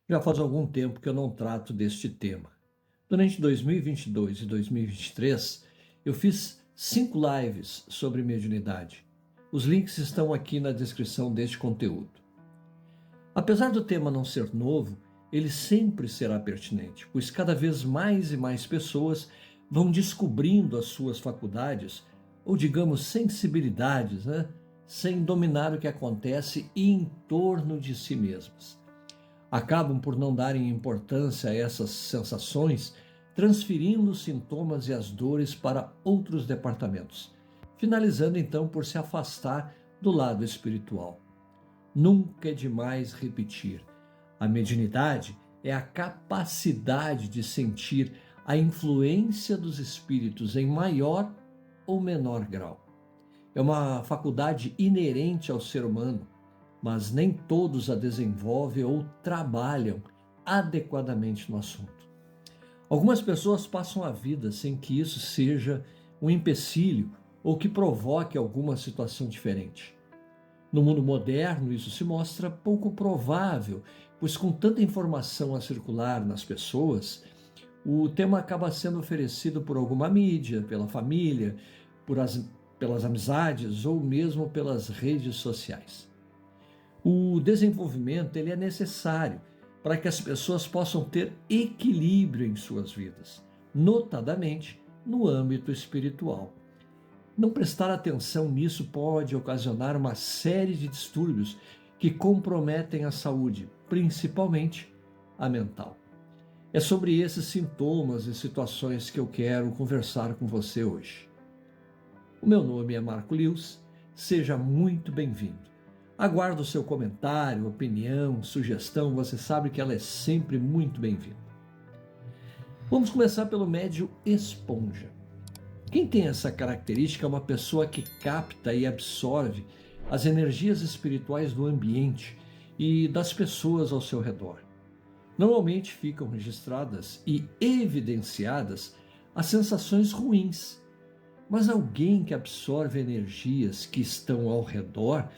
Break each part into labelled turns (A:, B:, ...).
A: Já faz algum tempo que eu não trato deste tema. Durante 2022 e 2023, eu fiz 5 lives sobre mediunidade. Os links estão aqui na descrição deste conteúdo. Apesar do tema não ser novo, ele sempre será pertinente, pois cada vez mais e mais pessoas vão descobrindo as suas faculdades, ou digamos sensibilidades, sem dominar o que acontece em torno de si mesmas. Acabam por não darem importância a essas sensações, transferindo os sintomas e as dores para outros departamentos, finalizando então por se afastar do lado espiritual. Nunca é demais repetir: a mediunidade é a capacidade de sentir a influência dos espíritos em maior ou menor grau. É uma faculdade inerente ao ser humano, mas nem todos a desenvolvem ou trabalham adequadamente no assunto. Algumas pessoas passam a vida sem que isso seja um empecilho ou que provoque alguma situação diferente. No mundo moderno, isso se mostra pouco provável, pois com tanta informação a circular nas pessoas, o tema acaba sendo oferecido por alguma mídia, pela família, pelas amizades ou mesmo pelas redes sociais. O desenvolvimento ele é necessário para que as pessoas possam ter equilíbrio em suas vidas, notadamente no âmbito espiritual. Não prestar atenção nisso pode ocasionar uma série de distúrbios que comprometem a saúde, principalmente a mental. É sobre esses sintomas e situações que eu quero conversar com você hoje. O meu nome é Marco Lewis, seja muito bem-vindo. Aguardo o seu comentário, opinião, sugestão, você sabe que ela é sempre muito bem-vinda. Vamos começar pelo médium esponja. Quem tem essa característica é uma pessoa que capta e absorve as energias espirituais do ambiente e das pessoas ao seu redor. Normalmente ficam registradas e evidenciadas as sensações ruins, mas alguém que absorve energias que estão ao redor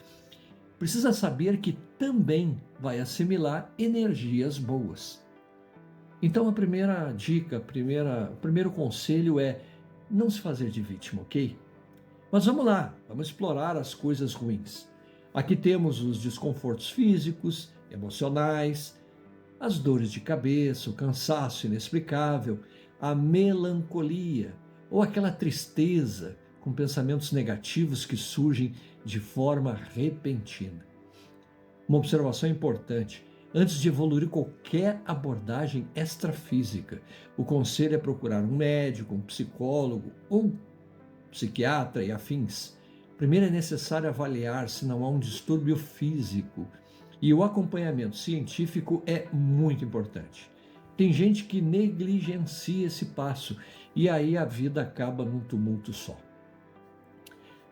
A: precisa saber que também vai assimilar energias boas. Então a primeira dica, o primeiro conselho é não se fazer de vítima, ok? Mas vamos lá, vamos explorar as coisas ruins. Aqui temos os desconfortos físicos, emocionais, as dores de cabeça, o cansaço inexplicável, a melancolia ou aquela tristeza com pensamentos negativos que surgem de forma repentina. Uma observação importante: antes de evoluir qualquer abordagem extrafísica, o conselho é procurar um médico, um psicólogo ou psiquiatra e afins. Primeiro é necessário avaliar se não há um distúrbio físico, e o acompanhamento científico é muito importante. Tem gente que negligencia esse passo e aí a vida acaba num tumulto só.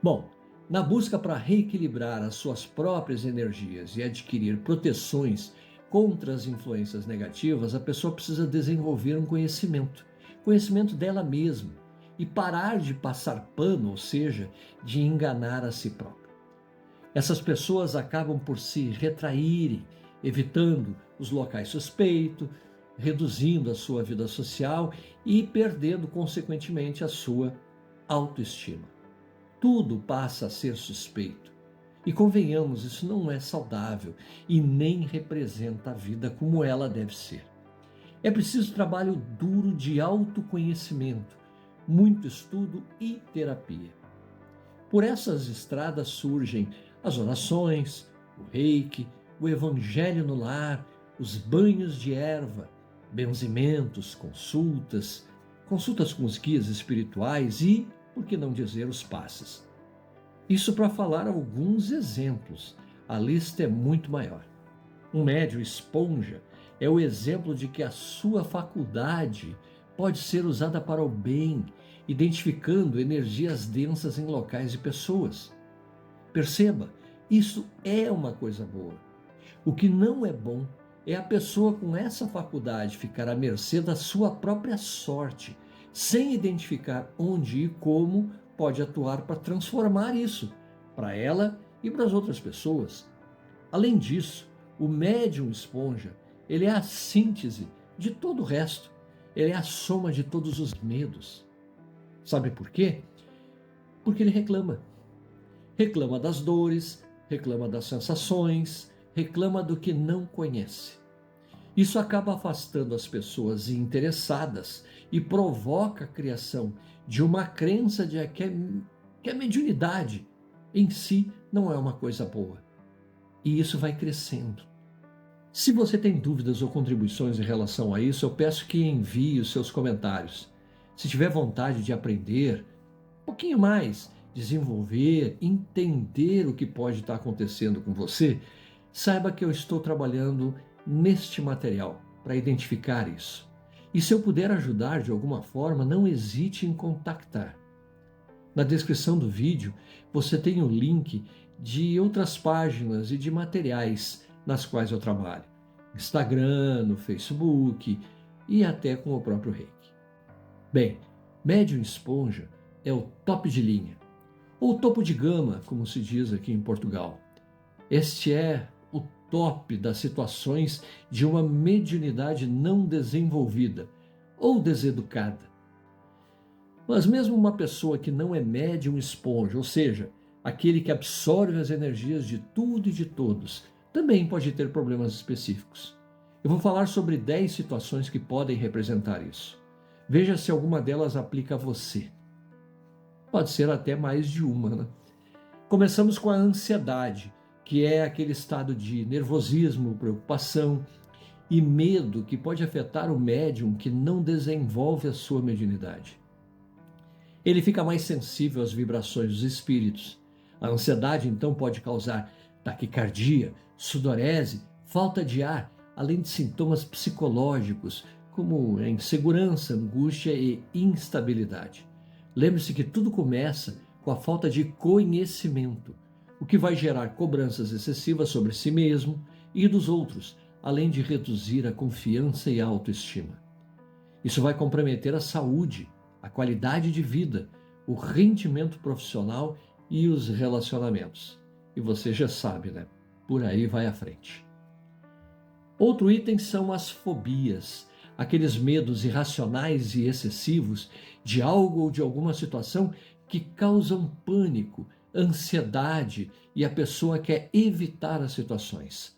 A: Bom, na busca para reequilibrar as suas próprias energias e adquirir proteções contra as influências negativas, a pessoa precisa desenvolver um conhecimento dela mesma e parar de passar pano, ou seja, de enganar a si própria. Essas pessoas acabam por se retraírem, evitando os locais suspeitos, reduzindo a sua vida social e perdendo, consequentemente, a sua autoestima. Tudo passa a ser suspeito. E convenhamos, isso não é saudável e nem representa a vida como ela deve ser. É preciso trabalho duro de autoconhecimento, muito estudo e terapia. Por essas estradas surgem as orações, o reiki, o evangelho no lar, os banhos de erva, benzimentos, consultas com os guias espirituais e, por que não dizer, os passes. Isso para falar alguns exemplos. A lista é muito maior. Um médium esponja é o exemplo de que a sua faculdade pode ser usada para o bem, identificando energias densas em locais e pessoas. Perceba, isso é uma coisa boa. O que não é bom é a pessoa com essa faculdade ficar à mercê da sua própria sorte, sem identificar onde e como pode atuar para transformar isso para ela e para as outras pessoas. Além disso, o médium esponja ele é a síntese de todo o resto. Ele é a soma de todos os medos. Sabe por quê? Porque ele reclama. Reclama das dores, reclama das sensações, reclama do que não conhece. Isso acaba afastando as pessoas interessadas e provoca a criação de uma crença de que a mediunidade em si não é uma coisa boa. E isso vai crescendo. Se você tem dúvidas ou contribuições em relação a isso, eu peço que envie os seus comentários. Se tiver vontade de aprender um pouquinho mais, desenvolver, entender o que pode estar acontecendo com você, saiba que eu estou trabalhando neste material para identificar isso. E se eu puder ajudar de alguma forma, não hesite em contactar. Na descrição do vídeo você tem o link de outras páginas e de materiais nas quais eu trabalho. Instagram, no Facebook e até com o próprio Reiki. Bem, Médium Esponja é o top de linha, ou topo de gama, como se diz aqui em Portugal. Este é o top das situações de uma mediunidade não desenvolvida ou deseducada. Mas mesmo uma pessoa que não é médium esponja, ou seja, aquele que absorve as energias de tudo e de todos, também pode ter problemas específicos. Eu vou falar sobre 10 situações que podem representar isso. Veja se alguma delas aplica a você. Pode ser até mais de uma, né? Começamos com a ansiedade, que é aquele estado de nervosismo, preocupação e medo que pode afetar o médium que não desenvolve a sua mediunidade. Ele fica mais sensível às vibrações dos espíritos. A ansiedade, então, pode causar taquicardia, sudorese, falta de ar, além de sintomas psicológicos, como insegurança, angústia e instabilidade. Lembre-se que tudo começa com a falta de conhecimento, o que vai gerar cobranças excessivas sobre si mesmo e dos outros, além de reduzir a confiança e a autoestima. Isso vai comprometer a saúde, a qualidade de vida, o rendimento profissional e os relacionamentos. E você já sabe, né? Por aí vai à frente. Outro item são as fobias, aqueles medos irracionais e excessivos de algo ou de alguma situação que causam pânico, ansiedade e a pessoa quer evitar as situações.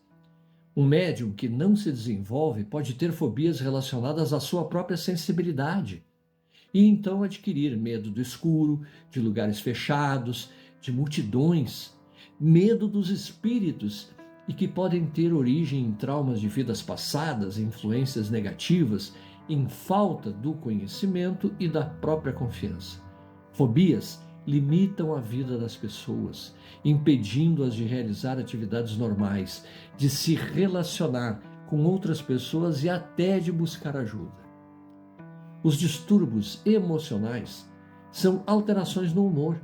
A: Um médium que não se desenvolve pode ter fobias relacionadas à sua própria sensibilidade e então adquirir medo do escuro, de lugares fechados, de multidões, medo dos espíritos e que podem ter origem em traumas de vidas passadas, influências negativas, em falta do conhecimento e da própria confiança. Fobias limitam a vida das pessoas, impedindo-as de realizar atividades normais, de se relacionar com outras pessoas e até de buscar ajuda. Os distúrbios emocionais são alterações no humor,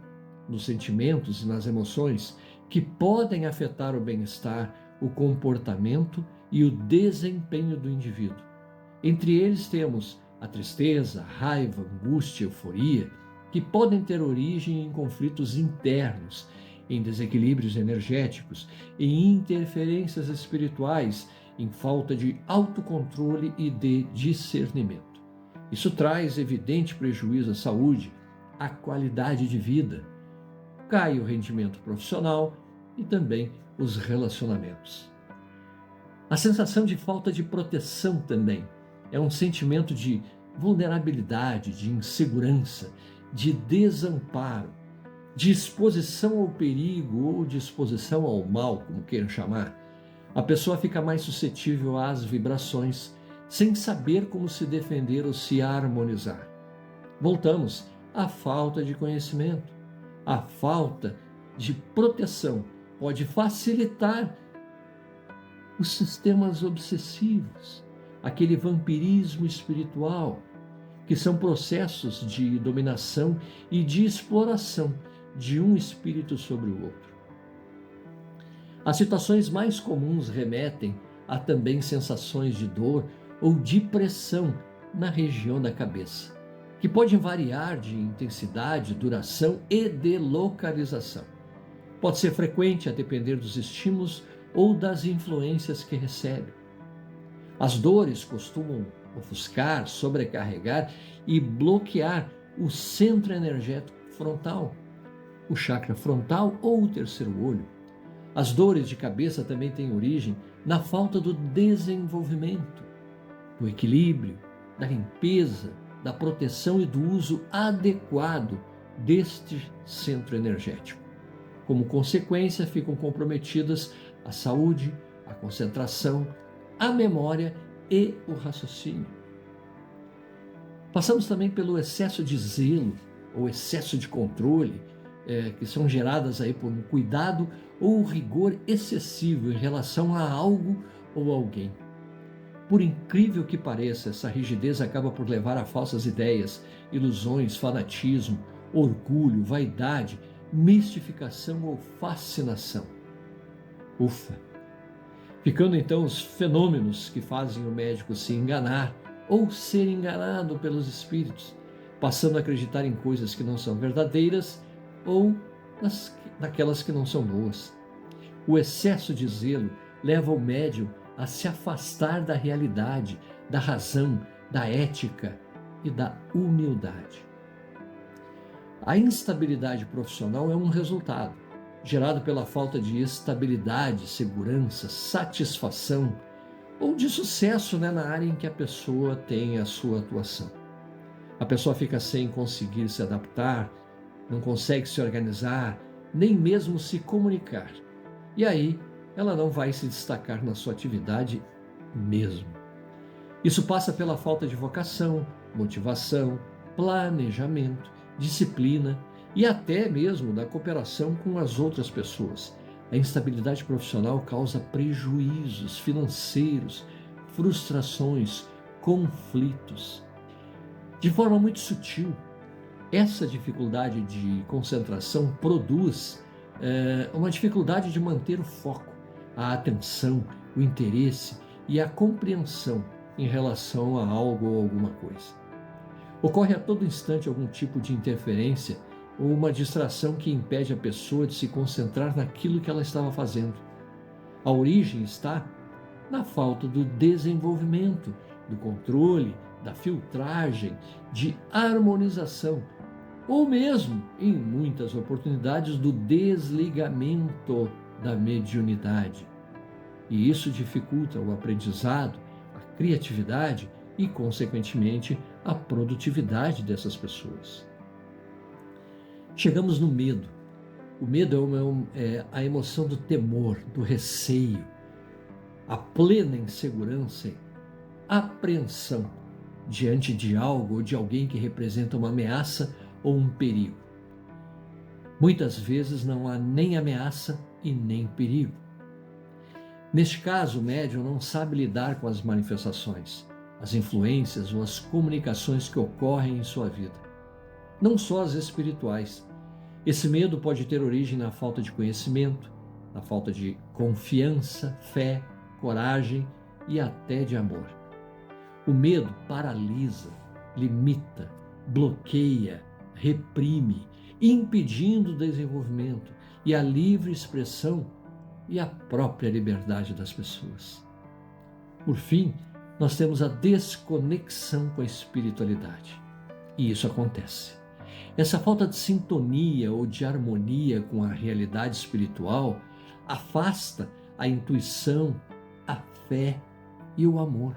A: nos sentimentos e nas emoções que podem afetar o bem-estar, o comportamento e o desempenho do indivíduo. Entre eles temos a tristeza, a raiva, a angústia, a euforia, que podem ter origem em conflitos internos, em desequilíbrios energéticos, em interferências espirituais, em falta de autocontrole e de discernimento. Isso traz evidente prejuízo à saúde, à qualidade de vida, cai o rendimento profissional e também os relacionamentos. A sensação de falta de proteção também é um sentimento de vulnerabilidade, de insegurança, de desamparo, de exposição ao perigo ou de exposição ao mal, como queiram chamar. A pessoa fica mais suscetível às vibrações, sem saber como se defender ou se harmonizar. Voltamos à falta de conhecimento. A falta de proteção pode facilitar os sistemas obsessivos, aquele vampirismo espiritual, que são processos de dominação e de exploração de um espírito sobre o outro. As situações mais comuns remetem a também sensações de dor ou de pressão na região da cabeça, que podem variar de intensidade, duração e de localização. Pode ser frequente a depender dos estímulos ou das influências que recebe. As dores costumam ofuscar, sobrecarregar e bloquear o centro energético frontal, o chakra frontal ou o terceiro olho. As dores de cabeça também têm origem na falta do desenvolvimento, do equilíbrio, da limpeza, da proteção e do uso adequado deste centro energético. Como consequência, ficam comprometidas a saúde, a concentração, a memória e o raciocínio. Passamos também pelo excesso de zelo ou excesso de controle, que são geradas aí por um cuidado ou rigor excessivo em relação a algo ou alguém. Por incrível que pareça, essa rigidez acaba por levar a falsas ideias, ilusões, fanatismo, orgulho, vaidade, mistificação ou fascinação. Ufa! Ficando então os fenômenos que fazem o médico se enganar ou ser enganado pelos espíritos, passando a acreditar em coisas que não são verdadeiras ou naquelas que não são boas. O excesso de zelo leva o médium a se afastar da realidade, da razão, da ética e da humildade. A instabilidade profissional é um resultado gerado pela falta de estabilidade, segurança, satisfação ou de sucesso, na área em que a pessoa tem a sua atuação. A pessoa fica sem conseguir se adaptar, não consegue se organizar, nem mesmo se comunicar. E aí, ela não vai se destacar na sua atividade mesmo. Isso passa pela falta de vocação, motivação, planejamento, disciplina e até mesmo da cooperação com as outras pessoas. A instabilidade profissional causa prejuízos financeiros, frustrações, conflitos. De forma muito sutil, essa dificuldade de concentração produz uma dificuldade de manter o foco, a atenção, o interesse e a compreensão em relação a algo ou alguma coisa. Ocorre a todo instante algum tipo de interferência ou uma distração que impede a pessoa de se concentrar naquilo que ela estava fazendo. A origem está na falta do desenvolvimento, do controle, da filtragem, de harmonização, ou mesmo, em muitas oportunidades, do desligamento da mediunidade. E isso dificulta o aprendizado, a criatividade e, consequentemente, a produtividade dessas pessoas. Chegamos no medo. O medo é a emoção do temor, do receio, a plena insegurança, apreensão diante de algo ou de alguém que representa uma ameaça ou um perigo. Muitas vezes não há nem ameaça e nem perigo. Neste caso, o médium não sabe lidar com as manifestações, as influências ou as comunicações que ocorrem em sua vida. Não só as espirituais. Esse medo pode ter origem na falta de conhecimento, na falta de confiança, fé, coragem e até de amor. O medo paralisa, limita, bloqueia, reprime, impedindo o desenvolvimento e a livre expressão e a própria liberdade das pessoas. Por fim, nós temos a desconexão com a espiritualidade. E isso acontece. Essa falta de sintonia ou de harmonia com a realidade espiritual afasta a intuição, a fé e o amor.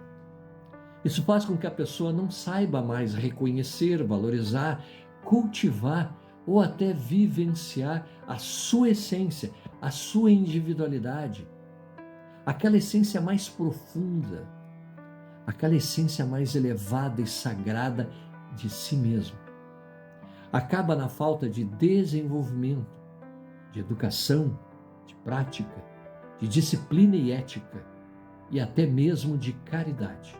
A: Isso faz com que a pessoa não saiba mais reconhecer, valorizar, cultivar ou até vivenciar a sua essência, a sua individualidade, aquela essência mais profunda, aquela essência mais elevada e sagrada de si mesmo. Acaba na falta de desenvolvimento, de educação, de prática, de disciplina e ética e até mesmo de caridade.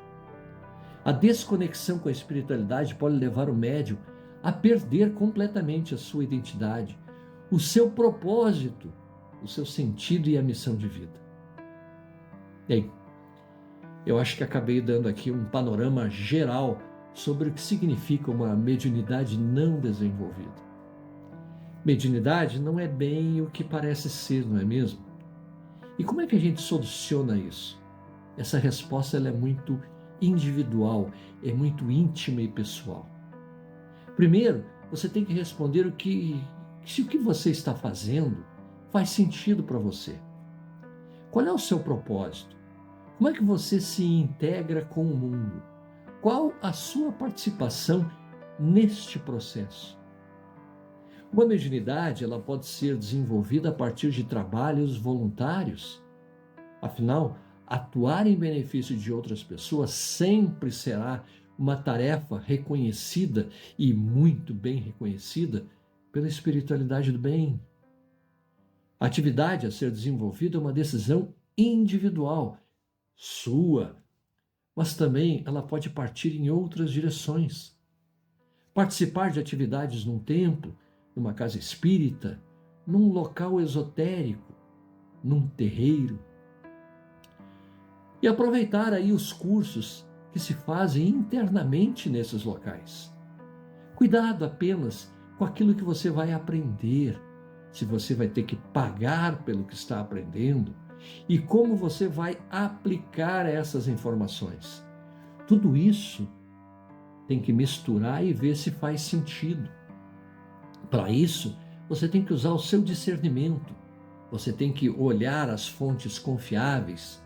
A: A desconexão com a espiritualidade pode levar o médium a perder completamente a sua identidade, o seu propósito, o seu sentido e a missão de vida. Bem, eu acho que acabei dando aqui um panorama geral sobre o que significa uma mediunidade não desenvolvida. Mediunidade não é bem o que parece ser, não é mesmo? E como é que a gente soluciona isso? Essa resposta ela é muito individual, é muito íntima e pessoal. Primeiro, você tem que responder se o que você está fazendo faz sentido para você. Qual é o seu propósito? Como é que você se integra com o mundo? Qual a sua participação neste processo? Uma mediunidade ela pode ser desenvolvida a partir de trabalhos voluntários. Afinal, atuar em benefício de outras pessoas sempre será uma tarefa reconhecida e muito bem reconhecida pela espiritualidade do bem. A atividade a ser desenvolvida é uma decisão individual, sua, mas também ela pode partir em outras direções. Participar de atividades num templo, numa casa espírita, num local esotérico, num terreiro. E aproveitar aí os cursos que se fazem internamente nesses locais. Cuidado apenas com aquilo que você vai aprender, se você vai ter que pagar pelo que está aprendendo e como você vai aplicar essas informações. Tudo isso tem que misturar e ver se faz sentido. Para isso, você tem que usar o seu discernimento, você tem que olhar as fontes confiáveis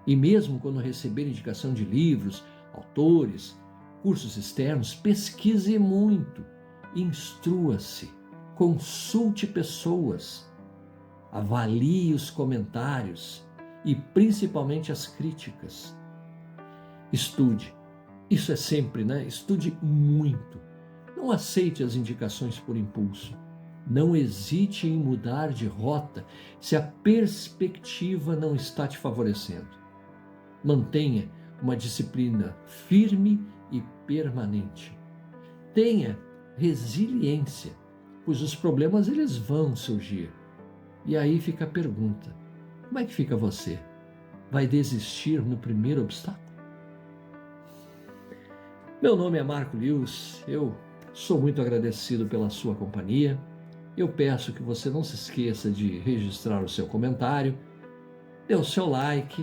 A: e mesmo quando receber indicação de livros, autores, cursos externos, pesquise muito, instrua-se, consulte pessoas, avalie os comentários e principalmente as críticas. Estude, isso é sempre, né? Estude muito. Não aceite as indicações por impulso. Não hesite em mudar de rota se a perspectiva não está te favorecendo. Mantenha uma disciplina firme e permanente. Tenha resiliência, pois os problemas eles vão surgir. E aí fica a pergunta: como é que fica você? Vai desistir no primeiro obstáculo? Meu nome é Marco Lewis, eu sou muito agradecido pela sua companhia. Eu peço que você não se esqueça de registrar o seu comentário, dê o seu like,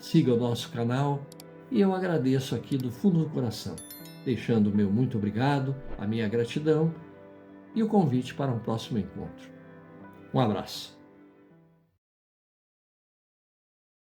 A: siga o nosso canal e eu agradeço aqui do fundo do coração, deixando o meu muito obrigado, a minha gratidão e o convite para um próximo encontro. Um abraço.